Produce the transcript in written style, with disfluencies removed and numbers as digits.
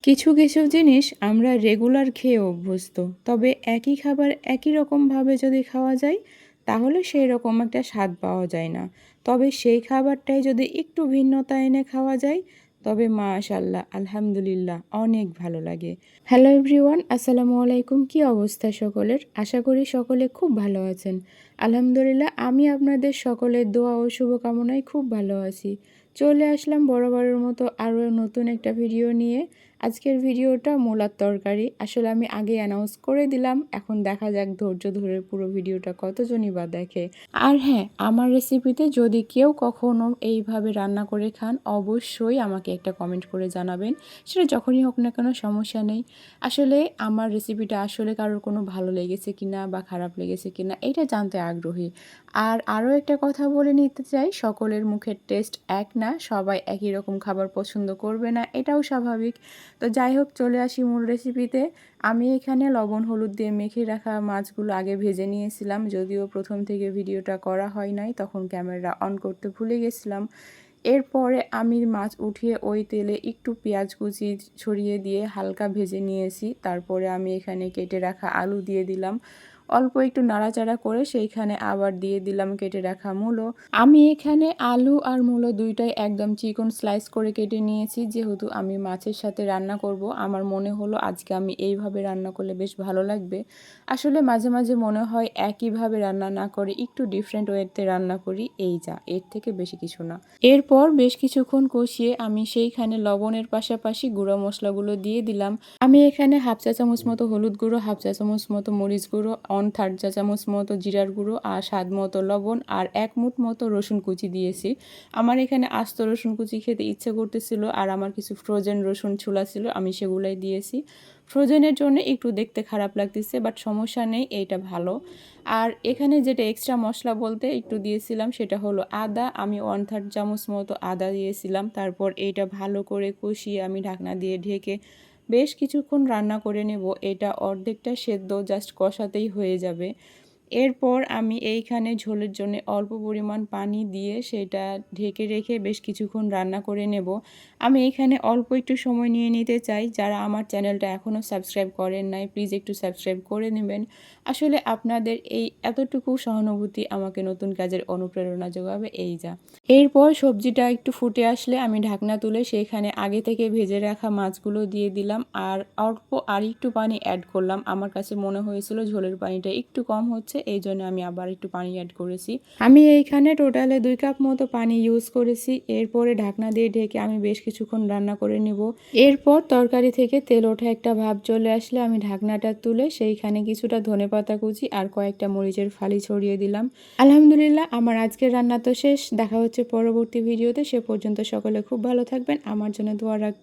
কিছু কিছু জিনিস আমরা রেগুলার খেয়ে অভ্যস্ত, তবে একই খাবার একই রকমভাবে যদি খাওয়া যায় তাহলে সেই রকম একটা স্বাদ পাওয়া যায় না। তবে সেই খাবারটাই যদি একটু ভিন্নতা এনে খাওয়া যায় তবে মাশাআল্লাহ আলহামদুলিল্লাহ অনেক ভালো লাগে। হ্যালো এভরিওয়ান, আসসালামু আলাইকুম। কি অবস্থা সকলের? আশা করি সকলে খুব ভালো আছেন। আলহামদুলিল্লাহ আমি আপনাদের সকলের দোয়া ও শুভকামনায় খুব ভালো আছি। চলে আসলাম বরাবরের মতো আরও নতুন একটা ভিডিও নিয়ে। আজকের ভিডিওটা মূলার তরকারি। আসলে আমি আগে অ্যানাউন্স করে দিলাম, এখন দেখা যাক ধৈর্য ধরে পুরো ভিডিওটা কতজনই বা দেখে। আর হ্যাঁ, আমার রেসিপিতে যদি কেউ কখনো এইভাবে রান্না করে খান অবশ্যই আমাকে একটা কমেন্ট করে জানাবেন। সেটা যখনই হোক না কেন, সমস্যা নেই। আসলে আমার রেসিপিটা আসলে কারোর কোনো ভালো লেগেছে কিনা বা খারাপ লেগেছে কিনা এটা জানতে আগ্রহী। আর আরও একটা কথা বলে নিতে চাই, সকলের মুখের টেস্ট এক না, সবাই একই রকম খাবার পছন্দ করবে না, এটাও স্বাভাবিক। তো যাই হোক, চলে আসি মূল রেসিপিতে। আমি এখানে লবণ হলুদ দিয়ে মেখে রাখা মাছগুলো আগে ভেজে নিয়েছিলাম, যদিও প্রথম থেকে ভিডিওটা করা হয় নাই, তখন ক্যামেরা অন করতে ভুলে গেছিলাম। এরপরে আমি মাছ উঠিয়ে ওই তেলে একটু পেঁয়াজ কুচি ছড়িয়ে দিয়ে হালকা ভেজে নিয়েছি। তারপরে আমি এখানে কেটে রাখা আলু দিয়ে দিলাম, অল্প একটু নাড়াচাড়া করে সেইখানে আবার দিয়ে দিলাম কেটে রাখা মূলো। আমি এখানে আলু আর মূলো দুইটাই একদম চিকন স্লাইস করে কেটে নিয়েছি, যেহেতু আমি মাছের সাথে রান্না করব। আমার মনে হলো আজকে আমি এইভাবে রান্না করলে বেশ ভালো লাগবে। আসলে মাঝে মাঝে মনে হয় একইভাবে রান্না না করে একটু ডিফারেন্ট ওয়েতে রান্না করি, এই যা, এর থেকে বেশি কিছু না। এরপর বেশ কিছুক্ষণ কষিয়ে আমি সেইখানে লবণের পাশাপাশি গুঁড়ো মশলাগুলো দিয়ে দিলাম। আমি এখানে হাফ চা চামচ মতো হলুদ গুঁড়ো, হাফ চা চামচ মতো মরিচ গুঁড়ো, 1/3 চা চামচ মতো জিরার গুঁড়ো আর স্বাদ মতো লবণ আর 1 মুঠ মতো রসুন কুচি দিয়েছি। আমার এখানে আস্ত রসুন কুচি খেতে ইচ্ছে করতেছিল, আর আমার কিছু ফ্রোজেন রসুন ছোলা ছিল, আমি সেগুলাই দিয়েছি। ফ্রোজেনের জন্য একটু দেখতে খারাপ লাগতেছে, বাট সমস্যা নেই, এইটা ভালো। আর এখানে যেটা এক্সট্রা মশলা বলতে একটু দিয়েছিলাম সেটা হলো আদা। আমি 1/3 চামচ মতো আদা দিয়েছিলাম। তারপর এইটা ভালো করে কষিয়ে আমি ঢাকনা দিয়ে ঢেকে বেশ কিছুক্ষণ রান্না করে নেব। এটা অর্ধেকটা সেদ্ধ, জাস্ট কষাতেই হয়ে যাবে। এরপর আমি এইখানে ঝোলের জন্য অল্প পরিমাণ পানি দিয়ে সেটা ঢেকে রেখে বেশ কিছুক্ষণ রান্না করে নেব। আমি এখানে অল্প একটু সময় নিয়ে নিতে চাই। যারা আমার চ্যানেলটা এখনও সাবস্ক্রাইব করেন নাই প্লিজ একটু সাবস্ক্রাইব করে নেবেন। আসলে আপনাদের এই এতটুকু সহানুভূতি আমাকে নতুন কাজের অনুপ্রেরণা যোগাবে, এই যা। এরপর সবজিটা একটু ফুটে আসলে আমি ঢাকনা তুলে সেইখানে আগে থেকে ভেজে রাখা মাছগুলো দিয়ে দিলাম, আর অল্প আর একটু পানি অ্যাড করলাম। আমার কাছে মনে হয়েছিল ঝোলের পানিটা একটু কম হচ্ছে, এই জন্য আমি আবার একটু পানি অ্যাড করেছি। আমি এইখানে টোটালে 2 কাপ মতো পানি ইউজ করেছি। এরপরে ঢাকনা দিয়ে ঢেকে আমি বেশ কিছুক্ষণ রান্না করে নিব। এরপর তরকারি থেকে তেল ওঠা একটা ভাব চলে আসলে আমি ঢাকনাটা তুলে সেইখানে কিছুটা ধনেপাতা কুচি আর কয়েকটা মরিচের ফালি ছড়িয়ে দিলাম। আলহামদুলিল্লাহ আমার আজকের রান্না তো শেষ। দেখা হচ্ছে পরবর্তী ভিডিওতে। সে পর্যন্ত সকলে খুব ভালো থাকবেন, আমার জন্য দোয়া রাখবেন।